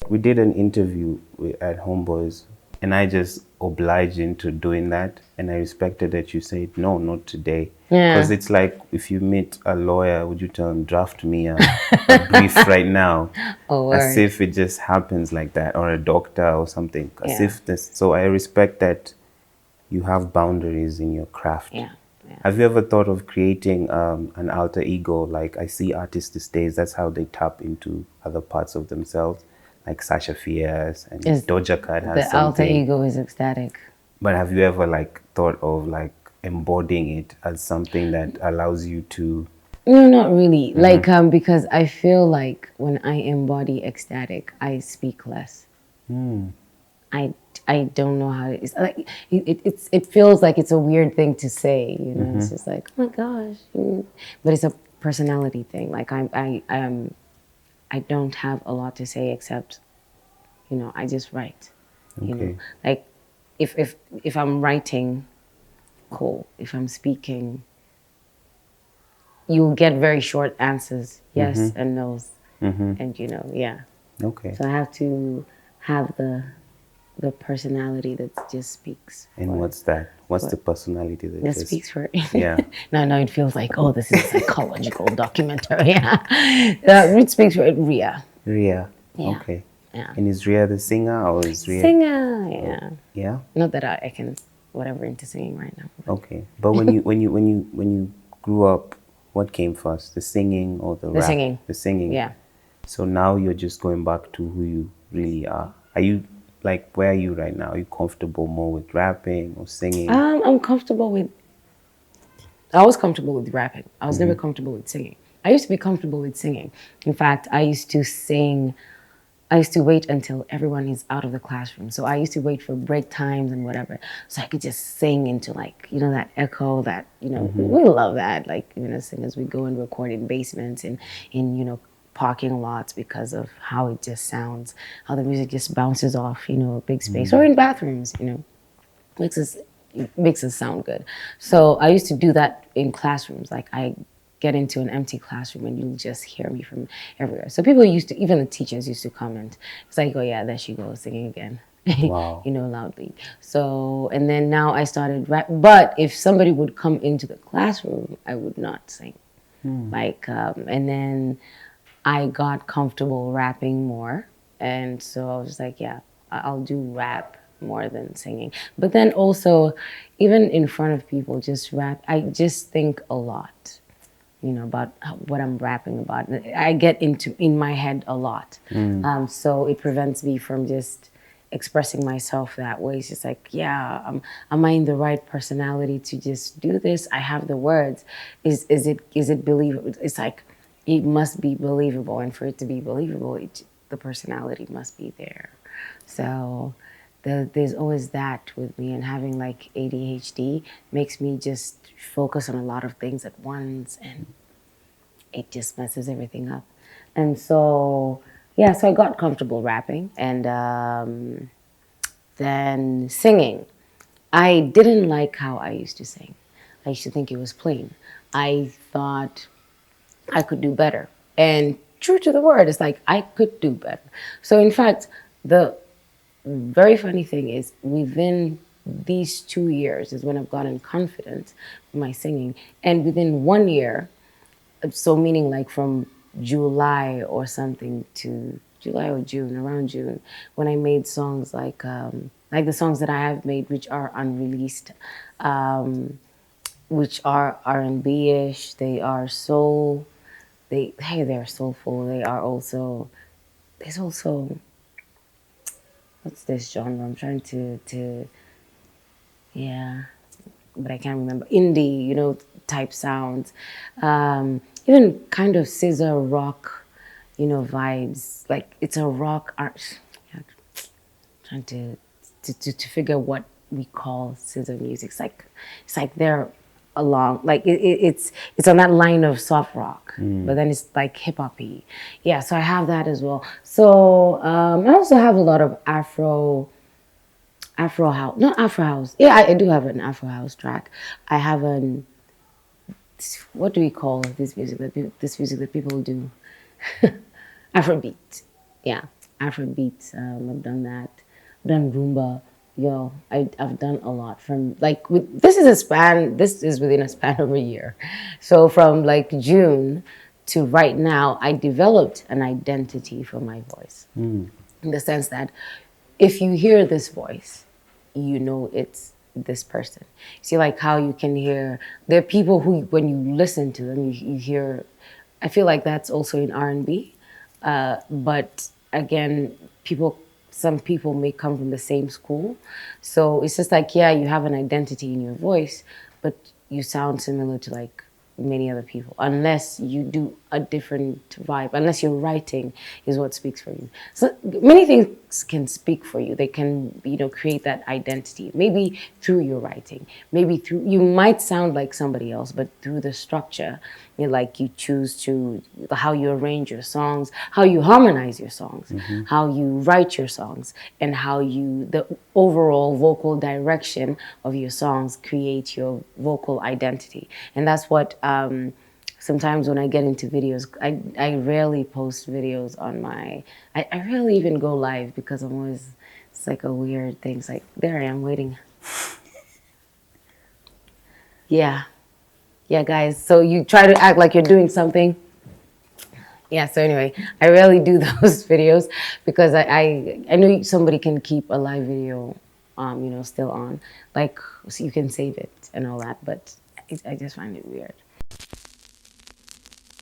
We did an interview at Homeboys, and I just obliged into doing that, and I respected that you said no, not today, because Yeah. it's like if you meet a lawyer, would you tell him draft me a brief right now, Oh, as word. if it just happens like that, or a doctor or something, as Yeah. if this. So I respect that you have boundaries in your craft. Yeah. Yeah. Have you ever thought of creating an alter ego? Like I see artists these days, that's how they tap into other parts of themselves. Like Sasha Fierce and Is Doja Cat has the alter something. ego is ecstatic. But have you ever like thought of like embodying it as something that allows you to? No, not really. Like, because I feel like when I embody ecstatic, I speak less. I I don't know how it's like. It feels like it's a weird thing to say. You know, it's just like, oh my gosh. But it's a personality thing. Like I don't have a lot to say except, I just write. Okay. Like if I'm writing, cool. If I'm speaking, you'll get very short answers, yes and no's, and yeah. Okay. So I have to have the personality that just speaks And for what's that? What's the for personality that that just? speaks for Yeah. no, it feels like, oh, this is a psychological documentary. Yeah. It speaks for Ria. Ria. Yeah. Okay. Yeah. And is Ria the singer or is Ria? Singer. Yeah. Yeah. Not that I can whatever into singing right now. Okay. But when you grew up, what came first, the singing or the The rap? singing. The singing. Yeah. So now you're just going back to who you really are. Are you like where are you right now? Are you comfortable more with rapping or singing? I'm comfortable with. I was comfortable with rapping. I was never comfortable with singing. I used to be comfortable with singing. In fact, I used to sing. I used to wait until everyone is out of the classroom. So I used to wait for break times and whatever. So I could just sing into like, that echo that, we love that. Like, singers, we go and record in basements and in parking lots because of how it just sounds, how the music just bounces off, a big space or in bathrooms, makes us makes us sound good. So I used to do that in classrooms. Like I get into an empty classroom and you'll just hear me from everywhere. So people used to, even the teachers used to comment. It's like, oh yeah, there she goes singing again. Wow. Loudly. So, and then now I started rap. But if somebody would come into the classroom, I would not sing. Like, and then I got comfortable rapping more. And so I was like, yeah, I'll do rap more than singing. But then also, even in front of people, just rap, I just think a lot, about what I'm rapping about. I get in my head a lot. So it prevents me from just expressing myself that way. It's just like, yeah, am I in the right personality to just do this? I have the words. Is it believable? It's like, it must be believable, and for it to be believable, the personality must be there. So there's always that with me, and having like ADHD makes me just focus on a lot of things at once, and it just messes everything up. And so, yeah, so I got comfortable rapping, and then singing. I didn't like how I used to sing. I used to think it was plain. I thought I could do better. And true to the word, it's like I could do better. So, in fact, the very funny thing is within these 2 years is when I've gotten confident with my singing. And within 1 year, so meaning like from July or something to July or June, around June, when I made songs like the songs that I have made, which are unreleased, which are R&B-ish. They are soul. They're soulful. They are also. There's also, what's this genre? I'm trying to yeah, but I can't remember. Indie, type sounds. Even kind of scissor rock, vibes. Like it's a rock art. Yeah, trying to figure what we call scissor music. It's like they're along, like it's on that line of soft rock, but then it's like hip hoppy. Yeah, so I have that as well. So I also have a lot of Afro house, not Afro house. Yeah, I do have an Afro house track. I have an, what do we call this music that people do? Afrobeat. Yeah. Afrobeats. I've done that. I've done Roomba. Yo, I've done a lot from like this is a span. This is within a span of a year, so from like June to right now, I developed an identity for my voice in the sense that if you hear this voice, you know it's this person. See, like how you can hear, there are people who, when you listen to them, you hear, I feel like that's also in R&B. But again, some people may come from the same school. So it's just like, yeah, you have an identity in your voice, but you sound similar to like many other people, unless you do a different vibe, unless your writing is what speaks for you. So many things can speak for you. They can, create that identity. Maybe through your writing, maybe through, you might sound like somebody else, but through the structure, like you choose to, how you arrange your songs, how you harmonize your songs, how you write your songs, and how the overall vocal direction of your songs create your vocal identity. And that's what, sometimes when I get into videos, I rarely post videos on I rarely even go live because I'm always, it's like a weird thing. It's like, there I am waiting. Yeah. Yeah, guys. So you try to act like you're doing something. Yeah, so anyway, I rarely do those videos because I know somebody can keep a live video, still on. Like, so you can save it and all that, but I just find it weird.